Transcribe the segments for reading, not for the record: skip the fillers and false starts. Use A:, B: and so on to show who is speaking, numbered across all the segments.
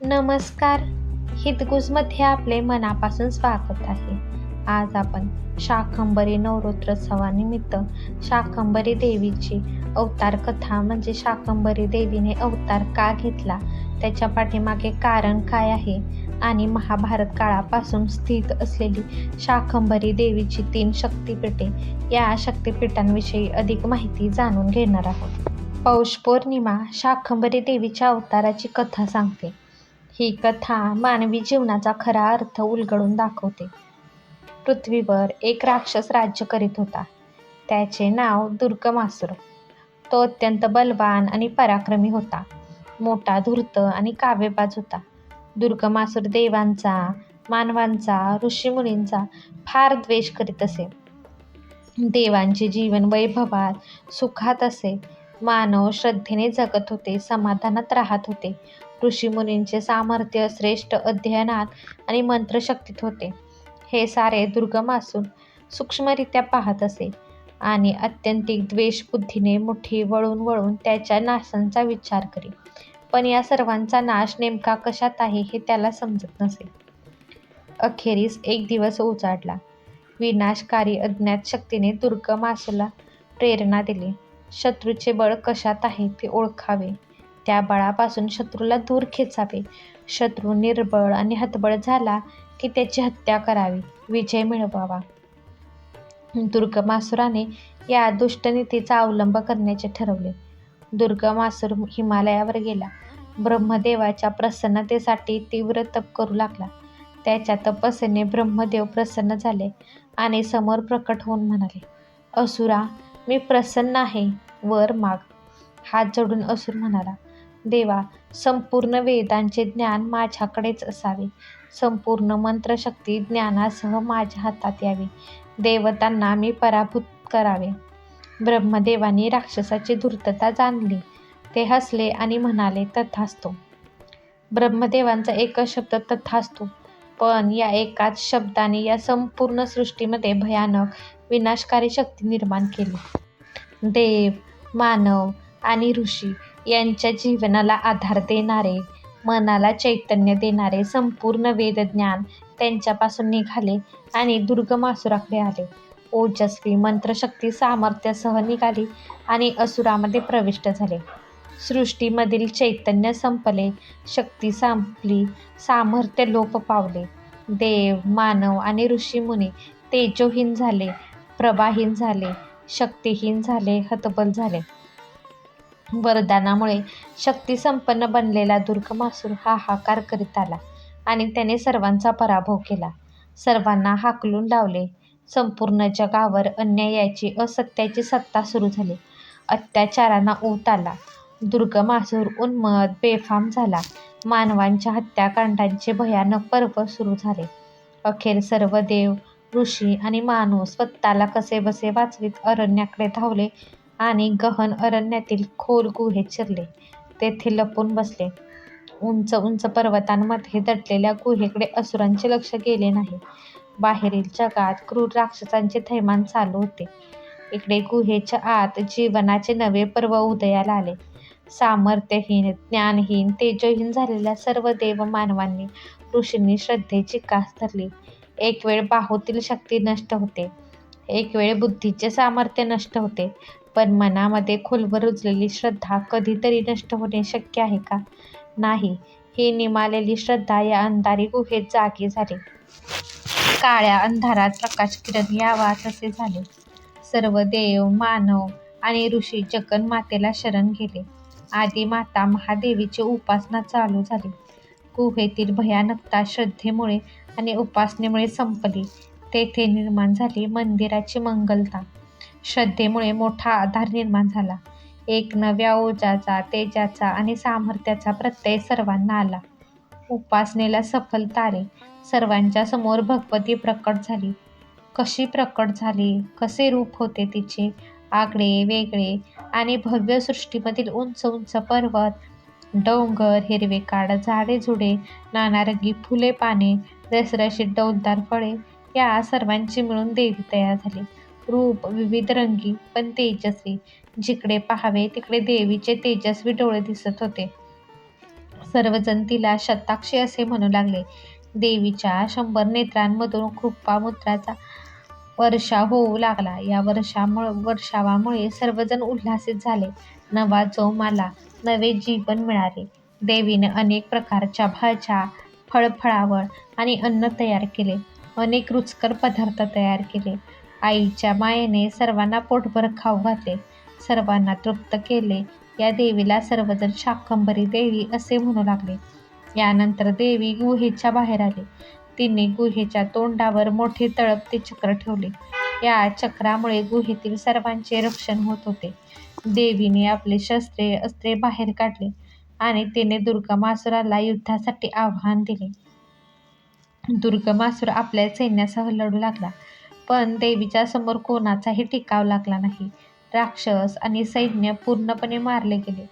A: नमस्कार. हितगुजमध्ये आपले मनापासून स्वागत आहे. आज आपण शाकंभरी नवरात्रोत्सवानिमित्त शाकंभरी देवीची अवतार कथा म्हणजे शाकंभरी देवीने अवतार का घेतला, त्याच्या पाठीमागे कारण काय आहे आणि महाभारत काळापासून स्थित असलेली शाकंभरी देवीची 3 शक्तिपीठे या शक्तिपीठांविषयी अधिक माहिती जाणून घेणार आहोत. पौष पौर्णिमा शाकंभरी देवीच्या अवताराची कथा सांगते. ही कथा मानवी जीवनाचा खरा अर्थ उलगडून दाखवते. पृथ्वीवर एक राक्षस राज्य करीत होता. त्याचे नाव दुर्गमासूर. तो अत्यंत बलवान आणि पराक्रमी होता. मोठा, धूर्त आणि कावेबाज होता. दुर्गमासूर देवांचा, मानवांचा, ऋषीमुनींचा फार द्वेष करीत असे. देवांचे जीवन वैभवात, सुखात असे. मानव श्रद्धेने जगत होते, समाधानात राहत होते. ऋषीमुनींचे सामर्थ्य श्रेष्ठ अध्ययनात आणि मंत्रशक्तीत होते. हे सारे दुर्गमासूर सूक्ष्मरित्या पाहत असे आणि अत्यंतिक द्वेषबुद्धीने मुठी वळून वळून त्याच्या नाशांचा विचार करी. पण या सर्वांचा नाश नेमका कशात आहे हे त्याला समजत नसे. अखेरीस एक दिवस उजाडला. विनाशकारी अज्ञात शक्तीने दुर्गमासूरला प्रेरणा दिली. शत्रूचे बळ कशात आहे ते ओळखावे. त्या बळापासून शत्रूला दूर खेचावे. शत्रू निर्बळ आणि हतबल झाला की त्याची हत्या करावी, विजय मिळवावा. दुर्गमासूराने या दुष्टनीतीचा अवलंब करण्याचे ठरवले. दुर्गमासूर हिमालयावर गेला. ब्रह्मदेवाच्या प्रसन्नतेसाठी तीव्र तप करू लागला. त्याच्या तपस्येने ब्रह्मदेव प्रसन्न झाले आणि समोर प्रकट होऊन म्हणाले, असुरा, मी प्रसन्न आहे, वर माग. हात जोडून असुर म्हणाला, देवा, संपूर्ण वेदांचे ज्ञान माझ्याकडेच असावे. संपूर्ण मंत्रशक्ती ज्ञानासह माझ्या हातात यावी. देवतांना मी पराभूत करावे. ब्रह्मदेवानी राक्षसाची धूर्तता जाणली. ते हसले आणि म्हणाले, तथास्तु. ब्रह्मदेवांचा एकच शब्द तथास्तु, पण या एकाच शब्दाने या संपूर्ण सृष्टीमध्ये भयानक विनाशकारी शक्ती निर्माण केली. देव, मानव आणि ऋषी यांच्या जीवनाला आधार देणारे, मनाला चैतन्य देणारे संपूर्ण वेदज्ञान त्यांच्यापासून निघाले आणि दुर्गमासूराकडे आले. ओजस्वी मंत्रशक्ती सामर्थ्यासह निघाली आणि असुरामध्ये प्रविष्ट झाले. सृष्टीमधील चैतन्य संपले, शक्ती संपली, सामर्थ्य लोप पावले. देव, मानव आणि ऋषीमुनी तेजोहीन झाले, प्रभाहीन झाले, शक्तिहीन झाले, हतबल झाले. वरदानामुळे शक्तिसंपन्न बनलेला दुर्गमासूर हाहाकार करीत आला आणि त्याने सर्वांचा पराभव केला. सर्वांना हाकलून लावले. संपूर्ण जगावर अन्यायाची, असत्याची सत्ता सुरू झाली. अत्याचारांना ऊत आला. दुर्गमासूर उन्मत्त, बेफाम झाला. मानवांच्या हत्याकांडांचे भयानक पर्व सुरू झाले. अखेर सर्व देव, ऋषी आणि मानव स्वतःला कसेबसे वाचवीत अरण्याकडे धावले आणि गहन अरण्यातील खोल गुहेत शिरले. तेथे लपून बसले. उंच उंच पर्वतांमध्ये दडलेल्या गुहेकडे असुरांचे लक्ष गेले नाही. बाहेरील जगात क्रूर राक्षसांचे थैमान चालू होते. इकडे गुहेच्या आत जीवनाचे नवे पर्व उदयाला आले. सामर्थ्यहीन, ज्ञानहीन, तेजोहीन झालेल्या सर्व देव, मानवांनी, ऋषींनी श्रद्धेची कास धरली. एक वेळ बाहूतील शक्ती नष्ट होते, एक वेळ बुद्धीचे सामर्थ्य नष्ट होते, पण मनामध्ये खोलवर रुजलेली श्रद्धा कधीतरी नष्ट होणे शक्य आहे का? नाही. ही निमालेली श्रद्धा या अंधारी गुहेत जागी झाली. काळ्या अंधारात प्रकाश किरण यावा तसे झाले. सर्व देव, मानव आणि ऋषी जगन्मातेला शरण गेले. आदिमाता महादेवीची उपासना चालू झाली. गुहेतील भयानकता श्रद्धेमुळे आणि उपासनेमुळे संपली. तेथे निर्माण झाली मंदिराची मंगलता. श्रद्धेमुळे मोठा आधार निर्माण झाला. एक नव्या ओजाचा, तेजाचा आणि सामर्थ्याचा प्रत्यय सर्वांना आला. उपासनेला सफलता आली. सर्वांच्या समोर भगवती प्रकट झाली. कशी प्रकट झाली, कसे रूप होते तिचे, आगळे वेगळे आणि भव्य. सृष्टीमधील उंच उंच पर्वत, डोंगर, हिरवेगार झाडे झुडे, नानारंगी फुले पाने, रसरशीत डौलदार फळे, या सर्वांची मिळून देवी तयार झाली. रूप विविध रंगी पण तेजस्वी. जिकडे पाहावे तिकडे देवीचे तेजस्वी डोळे दिसत होते. सर्वजण तिला शताक्षी असे म्हणू लागले. देवीच्या 100 नेत्रांमधून कृपामुद्राचा वर्षाव होऊ लागला. या वर्षावामुळे सर्वजण उल्हासित झाले. नवा जोम आला, नवे जीवन मिळाले. देवीने अनेक प्रकारच्या भाज्या, फळफळावळ आणि अन्न तयार केले. अनेक रुचकर पदार्थ तयार केले. आईच्या मायेने सर्वांना पोटभर खाऊ घातले, सर्वांना तृप्त केले. या देवीला सर्वजण शाकंभरी देवी असे म्हणू लागले. यानंतर देवी गुहेच्या बाहेर आली. तिने गुहेच्या तोंडावर मोठे तळपते चक्र ठेवले. या चक्रामुळे गुहेतील सर्वांचे रक्षण होत होते. देवीने आपले शस्त्रे अस्त्रे बाहेर काढले आणि तिने दुर्गमासुराला युद्धासाठी आव्हान दिले. दुर्गमासुर आपल्या सैन्यासह लढू लागला, पण देवीच्या समोर कोणाचाही टिकाव लागला नाही. राक्षस आणि सैन्य पूर्णपणे मारले गेले.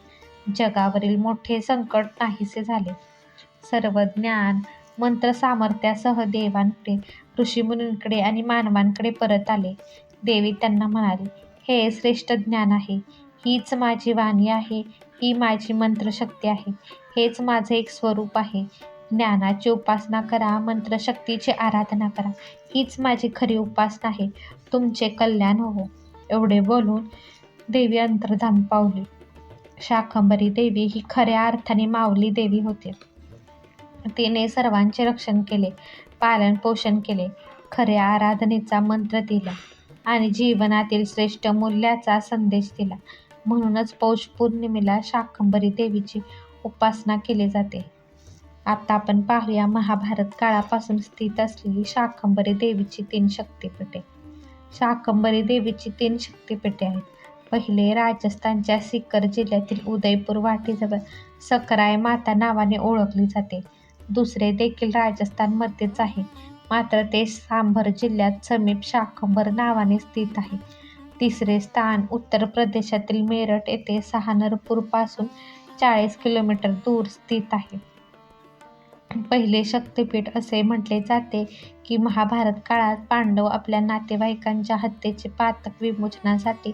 A: जगावरील मोठे संकट नाहीसे झाले. सर्व ज्ञान मंत्र सामर्थ्यासह देवांकडे, ऋषीमुनींकडे आणि मानवांकडे परत आले. देवी त्यांना म्हणाली, हे श्रेष्ठ ज्ञान आहे, हीच माझी वाणी आहे, ही माझी मंत्रशक्ती आहे, हेच माझे एक स्वरूप आहे. ज्ञानाची उपासना करा, मंत्रशक्तीची आराधना करा, हीच माझी खरी उपासना आहे. तुमचे कल्याण हो. एवढे बोलून देवी अंतर्धान पावली. शाकंभरी देवी ही खऱ्या अर्थाने माऊली देवी होती. तिने सर्वांचे रक्षण केले, पालन पोषण केले, खऱ्या आराधनेचा मंत्र दिला आणि जीवनातील श्रेष्ठ मूल्याचा संदेश दिला. म्हणूनच पौष पौर्णिमेला शाकंभरी देवीची उपासना केली जाते. आता आपण पाहूया महाभारत काळापासून स्थित असलेली शाकंभरी देवीची 3 शक्तिपीठे. शाकंभरी देवीची 3 शक्तिपीठे आहेत. पहिले राजस्थानच्या सीकर जिल्ह्यातील उदयपूर वाटीजवळ सकराय माता नावाने ओळखली जाते. दुसरे देखील राजस्थानमध्येच आहे, मात्र ते सांभर जिल्ह्यात समीप शाकंभर नावाने स्थित आहे. तिसरे स्थान उत्तर प्रदेशातील मेरठ येथे सहारनपूरपासून 40 किलोमीटर दूर स्थित आहे. पहिले शक्तिपीठ असे म्हटले जाते की महाभारत काळात पांडव आपल्या नातेवाईकांच्या हत्येचे पातक विमोचनासाठी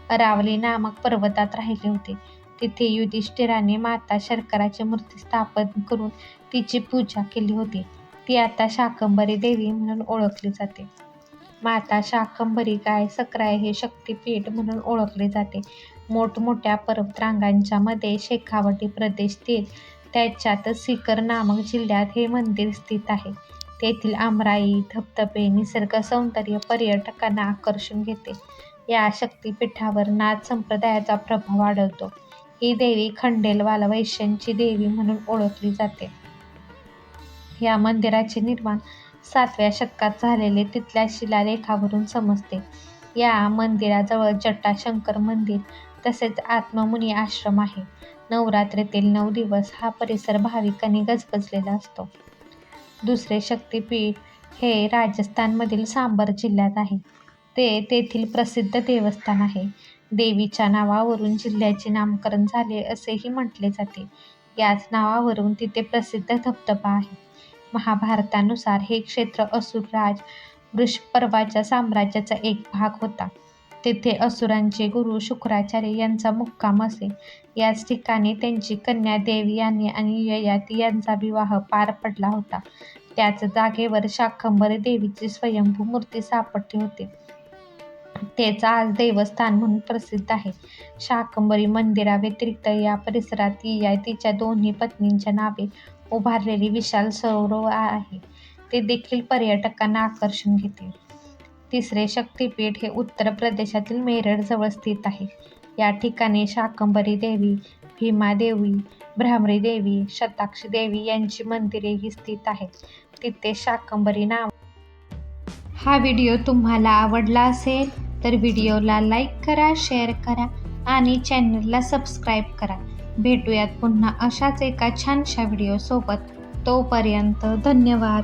A: अरावली नामक पर्वतात राहिले होते. तिथे युधिष्ठिराने माता शर्कराची मूर्ती स्थापन करून तिची पूजा केली होती. ती आता शाकंभरी देवी म्हणून ओळखली जाते. माता शाकंभरी गाय सकराय हे शक्तिपीठ म्हणून ओळखले जाते. मोठमोठ्या पर्वतरांगांच्या मध्ये शेखावटी प्रदेश स्थित, त्याच्यातच सीकर नामक जिल्ह्यात हे मंदिर स्थित आहे. तेथील आमराई, धबधबे, निसर्ग सौंदर्य पर्यटकांना आकर्षून घेते. या शक्तिपीठावर नाथ संप्रदायाचा प्रभाव आढळतो. ही देवी खंडेलवाल वैश्यांची देवी म्हणून ओळखली जाते. या मंदिराचे निर्माण 7व्या शतकात झालेले तिथल्या शिलालेखावरून समजते. या मंदिराजवळ जटाशंकर मंदिर तसेच आत्ममुनी आश्रम आहे. नवरात्रीतील 9 दिवस हा परिसर भाविकांनी गजबजलेला असतो. दुसरे शक्तिपीठ हे राजस्थानमधील सांबर जिल्ह्यात आहे. ते तेथील प्रसिद्ध देवस्थान आहे. देवीच्या नावावरून जिल्ह्याचे नामकरण झाले असेही म्हटले जाते. याच नावावरून तिथे प्रसिद्ध धबधबा आहे. महाभारतानुसार हे क्षेत्र असुरराज वृषपर्वाच्या साम्राज्याचा एक भाग होता. तेथे असुरांचे गुरु शुक्राचार्य यांचा मुक्काम असे. याच ठिकाणी त्यांची कन्या देवयानी आणि ययाती यांचा विवाह पार पडला होता. त्याच जागेवर शाकंभरी देवीची स्वयंभू मूर्ती सापडली होती. तेच आज देवस्थान म्हणून प्रसिद्ध आहे. शाकंभरी मंदिराव्यतिरिक्त या परिसरात ययातीच्या दोन्ही पत्नींच्या नावे उभारलेली विशाल सरोवर आहे. ते देखील पर्यटकांना आकर्षून घेते. तिसरे शक्तिपीठ हे उत्तर प्रदेशातील मेरठ जवळ स्थित आहे. या ठिकाणी शाकंभरी देवी, भीमादेवी, भ्रामरी देवी, शताक्षी देवी यांची मंदिरेही स्थित आहेत. तिथे शाकंभरी नाव. हा व्हिडिओ तुम्हाला आवडला असेल तर व्हिडिओला लाईक करा, शेअर करा आणि चॅनलला सबस्क्राईब करा. भेटूयात पुन्हा अशाच एका छानशा व्हिडिओसोबत. तोपर्यंत धन्यवाद.